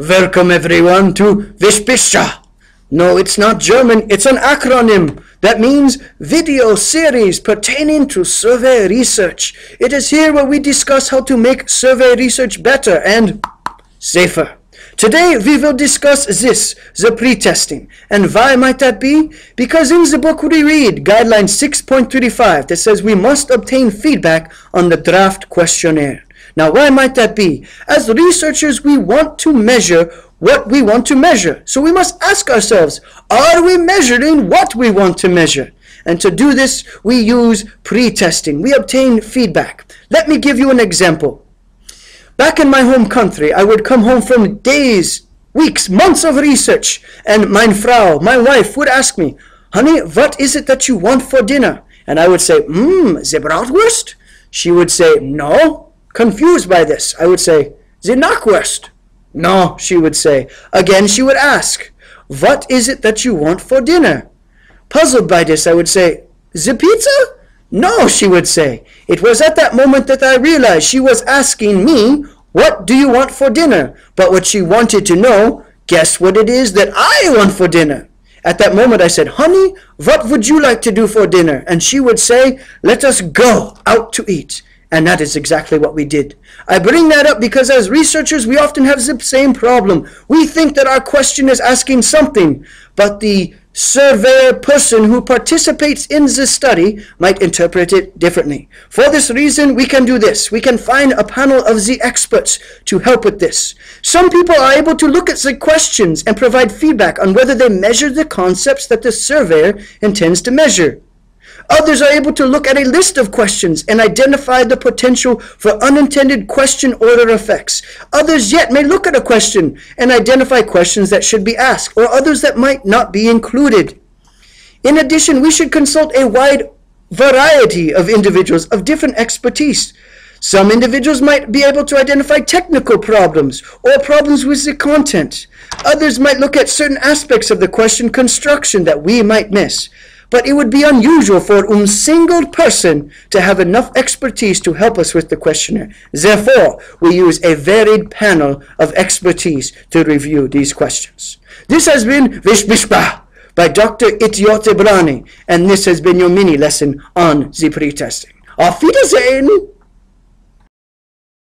Welcome everyone to Vishpisha. No, it's not German, it's an acronym. That means video series pertaining to survey research. It is here where we discuss how to make survey research better and safer. Today we will discuss this, the pretesting. And why might that be? Because in the book we read guideline 6.35 that says we must obtain feedback on the draft questionnaire. Now, why might that be? As researchers, we want to measure what we want to measure. So we must ask ourselves, are we measuring what we want to measure? And to do this, we use pretesting. We obtain feedback. Let me give you an example. Back in my home country, I would come home from days, weeks, months of research, and mein Frau, my wife, would ask me, honey, what is it that you want for dinner? And I would say, the bratwurst? She would say, no. Confused by this, I would say, the knackwurst. No, she would say. Again, she would ask, what is it that you want for dinner? Puzzled by this, I would say, the pizza? No, she would say. It was at that moment that I realized she was asking me, what do you want for dinner? But what she wanted to know, guess what it is that I want for dinner? At that moment I said, honey, what would you like to do for dinner? And she would say, let us go out to eat. And that is exactly what we did. I bring that up because as researchers, we often have the same problem. We think that our question is asking something, but the surveyor person who participates in the study might interpret it differently. For this reason, we can do this. We can find a panel of the experts to help with this. Some people are able to look at the questions and provide feedback on whether they measure the concepts that the surveyor intends to measure. Others are able to look at a list of questions and identify the potential for unintended question order effects. Others yet may look at a question and identify questions that should be asked, or others that might not be included. In addition, we should consult a wide variety of individuals of different expertise. Some individuals might be able to identify technical problems or problems with the content. Others might look at certain aspects of the question construction that we might miss. But it would be unusual for a single person to have enough expertise to help us with the questionnaire. Therefore, we use a varied panel of expertise to review these questions. This has been Vishbishba by Dr. Ityote Brani, and this has been your mini lesson on the pretesting. Auf Wiedersehen!